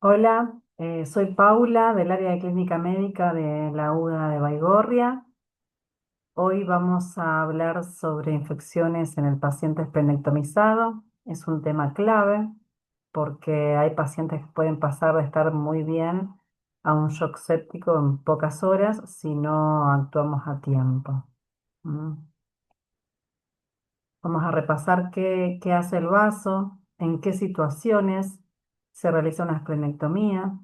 Hola, soy Paula del área de clínica médica de la UDA de Baigorria. Hoy vamos a hablar sobre infecciones en el paciente esplenectomizado. Es un tema clave porque hay pacientes que pueden pasar de estar muy bien a un shock séptico en pocas horas si no actuamos a tiempo. ¿Mm? Vamos a repasar qué hace el vaso, en qué situaciones se realiza una esplenectomía,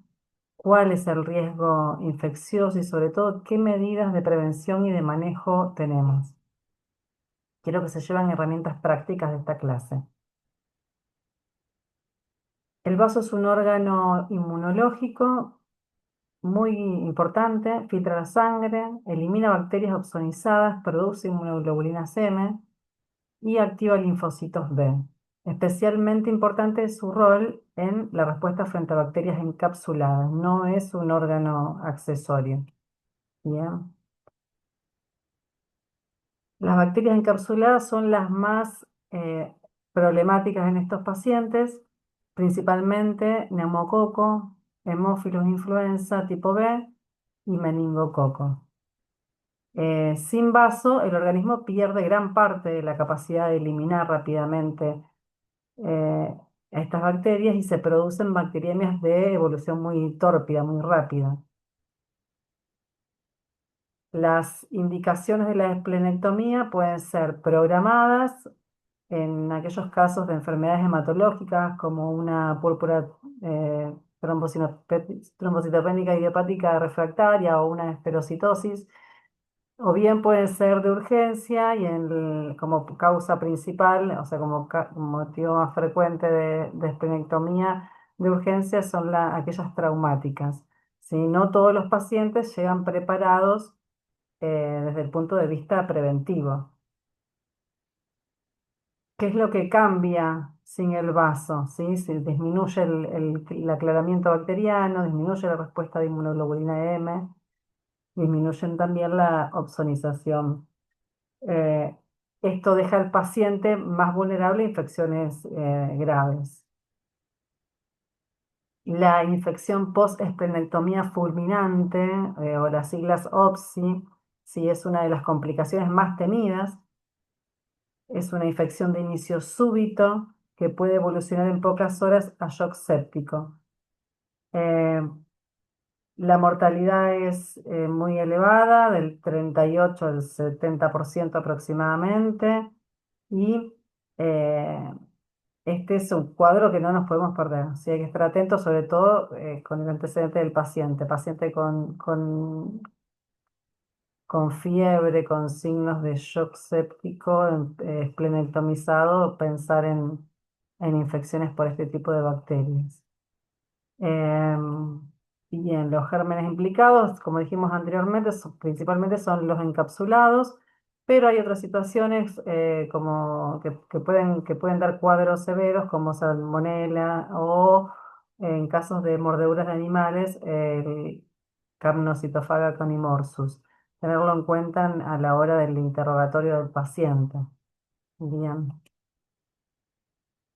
cuál es el riesgo infeccioso y sobre todo qué medidas de prevención y de manejo tenemos. Quiero que se lleven herramientas prácticas de esta clase. El vaso es un órgano inmunológico muy importante, filtra la sangre, elimina bacterias opsonizadas, produce inmunoglobulinas M y activa linfocitos B. Especialmente importante es su rol en la respuesta frente a bacterias encapsuladas. No es un órgano accesorio. Bien. Las bacterias encapsuladas son las más problemáticas en estos pacientes, principalmente neumococo, hemófilos influenza tipo B y meningococo. Sin vaso, el organismo pierde gran parte de la capacidad de eliminar rápidamente eh, estas bacterias y se producen bacteriemias de evolución muy tórpida, muy rápida. Las indicaciones de la esplenectomía pueden ser programadas en aquellos casos de enfermedades hematológicas como una púrpura trombocitopénica idiopática refractaria o una esferocitosis, o bien pueden ser de urgencia y como causa principal, o sea, como motivo más frecuente de esplenectomía de urgencia son aquellas traumáticas. Si no todos los pacientes llegan preparados desde el punto de vista preventivo. ¿Qué es lo que cambia sin el vaso? ¿Sí? Se disminuye el aclaramiento bacteriano, disminuye la respuesta de inmunoglobulina M, disminuyen también la opsonización. Eh, Esto deja al paciente más vulnerable a infecciones graves. La infección post-esplenectomía fulminante, o las siglas OPSI, sí es una de las complicaciones más temidas. Es una infección de inicio súbito que puede evolucionar en pocas horas a shock séptico. Eh, la mortalidad es muy elevada, del 38 al 70% aproximadamente, y eh, este es un cuadro que no nos podemos perder. Así hay que estar atentos, sobre todo con el antecedente del paciente, paciente con fiebre, con signos de shock séptico, esplenectomizado, pensar en infecciones por este tipo de bacterias. Em, Bien, los gérmenes implicados, como dijimos anteriormente, principalmente son los encapsulados, pero hay otras situaciones como que pueden dar cuadros severos como salmonela o en casos de mordeduras de animales, el Capnocitofaga conimorsus. Tenerlo en cuenta a la hora del interrogatorio del paciente. Bien.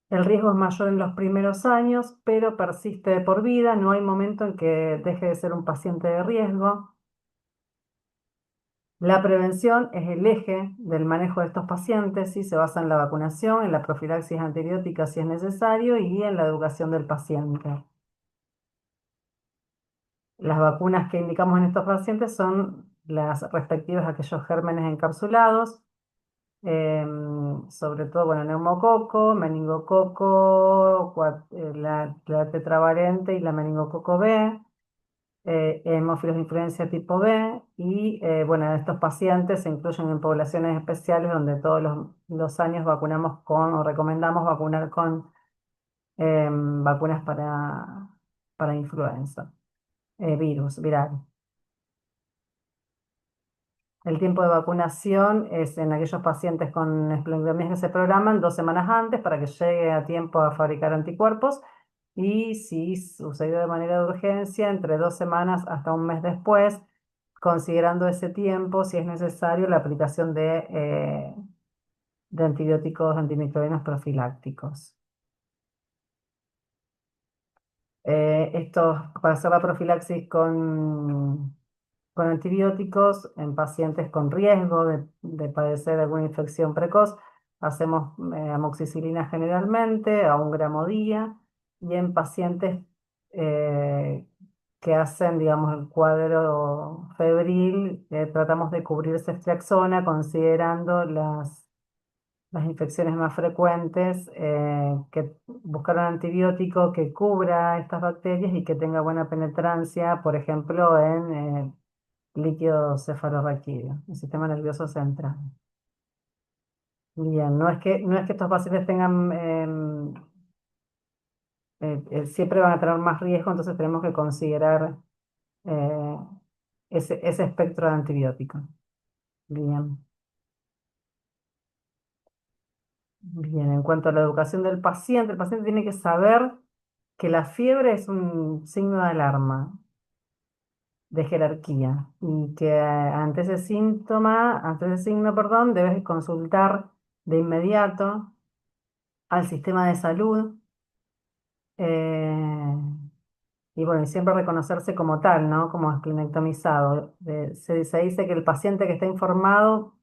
El riesgo es mayor en los primeros años, pero persiste de por vida. No hay momento en que deje de ser un paciente de riesgo. La prevención es el eje del manejo de estos pacientes y se basa en la vacunación, en la profilaxis antibiótica si es necesario y en la educación del paciente. Las vacunas que indicamos en estos pacientes son las respectivas a aquellos gérmenes encapsulados, sobre todo, bueno, neumococo, meningococo, la tetravalente y la meningococo B, hemófilos de influencia tipo B, y bueno, estos pacientes se incluyen en poblaciones especiales donde todos los años vacunamos o recomendamos vacunar con vacunas para influenza, virus viral. El tiempo de vacunación es en aquellos pacientes con esplenectomías que se programan 2 semanas antes para que llegue a tiempo a fabricar anticuerpos y si sucedió de manera de urgencia, entre 2 semanas hasta un mes después, considerando ese tiempo, si es necesario, la aplicación de antibióticos antimicrobianos profilácticos. Esto para hacer la profilaxis con antibióticos en pacientes con riesgo de padecer alguna infección precoz. Hacemos amoxicilina generalmente a 1 gramo día y en pacientes eh, que hacen, digamos, el cuadro febril, tratamos de cubrir ceftriaxona considerando las infecciones más frecuentes, que buscar un antibiótico que cubra estas bacterias y que tenga buena penetrancia, por ejemplo, en líquido cefalorraquídeo, el sistema nervioso central. Bien, no es que estos pacientes tengan, siempre van a tener más riesgo, entonces tenemos que considerar eh, ese espectro de antibióticos. Bien, bien, en cuanto a la educación del paciente, el paciente tiene que saber que la fiebre es un signo de alarma, de jerarquía, y que ante ese síntoma, ante ese signo, perdón, debes consultar de inmediato al sistema de salud, eh, y bueno, y siempre reconocerse como tal, ¿no? Como esplenectomizado. Se dice que el paciente que está informado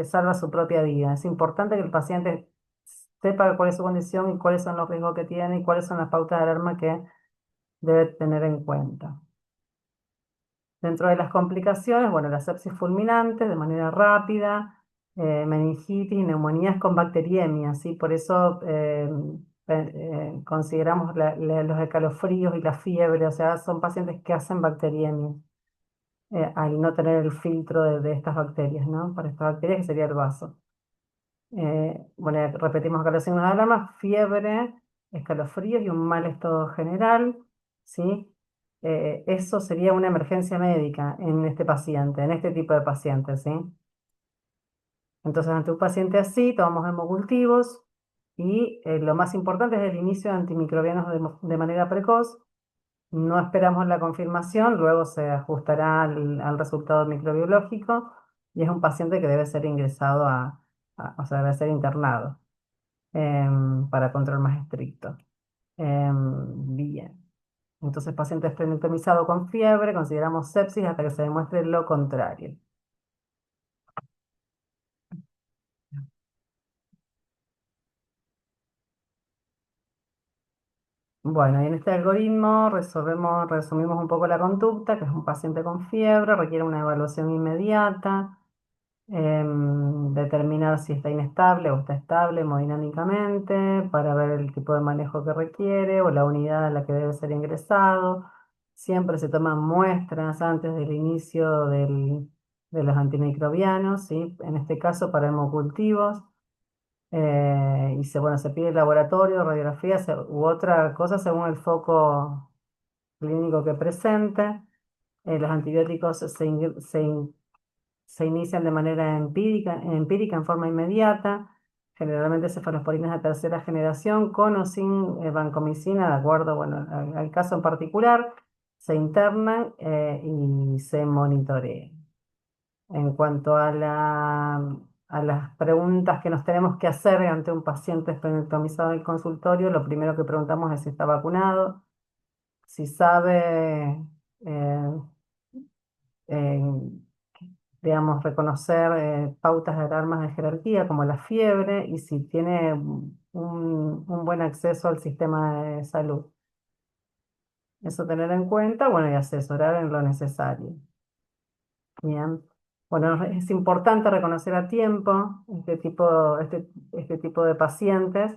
salva su propia vida. Es importante que el paciente sepa cuál es su condición y cuáles son los riesgos que tiene y cuáles son las pautas de alarma que debe tener en cuenta. Dentro de las complicaciones, bueno, la sepsis fulminante de manera rápida, meningitis y neumonías con bacteriemia, ¿sí? Por eso consideramos los escalofríos y la fiebre, o sea, son pacientes que hacen bacteriemia, al no tener el filtro de estas bacterias, ¿no? Para estas bacterias que sería el vaso. Bueno, repetimos acá los signos de alarma: fiebre, escalofríos y un mal estado general, ¿sí? Eso sería una emergencia médica en este paciente, en este tipo de pacientes, ¿sí? Entonces, ante un paciente así, tomamos hemocultivos y lo más importante es el inicio de antimicrobianos de manera precoz. No esperamos la confirmación, luego se ajustará al resultado microbiológico y es un paciente que debe ser ingresado o sea, debe ser internado para control más estricto. Bien. Entonces, paciente esplenectomizado con fiebre, consideramos sepsis hasta que se demuestre lo contrario. Bueno, y en este algoritmo resumimos un poco la conducta, que es un paciente con fiebre, requiere una evaluación inmediata, determinar si está inestable o está estable hemodinámicamente para ver el tipo de manejo que requiere o la unidad a la que debe ser ingresado. Siempre se toman muestras antes del inicio de los antimicrobianos, ¿sí? En este caso para hemocultivos. Bueno, se pide laboratorio, radiografía u otra cosa según el foco clínico que presente. Los antibióticos se inician de manera empírica en forma inmediata, generalmente cefalosporinas de tercera generación, con o sin vancomicina, de acuerdo, bueno, al caso en particular, se internan y se monitorean. En cuanto a las preguntas que nos tenemos que hacer ante un paciente esplenectomizado en el consultorio, lo primero que preguntamos es si está vacunado, si sabe eh, eh, digamos, reconocer pautas de alarmas de jerarquía como la fiebre y si tiene un buen acceso al sistema de salud. Eso tener en cuenta, bueno, y asesorar en lo necesario. Bien. Bueno, es importante reconocer a tiempo este tipo de pacientes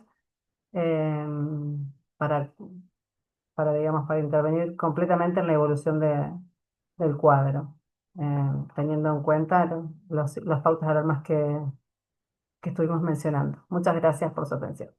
em, para, digamos, para intervenir completamente en la evolución del cuadro, teniendo en cuenta las pautas de alarmas que estuvimos mencionando. Muchas gracias por su atención.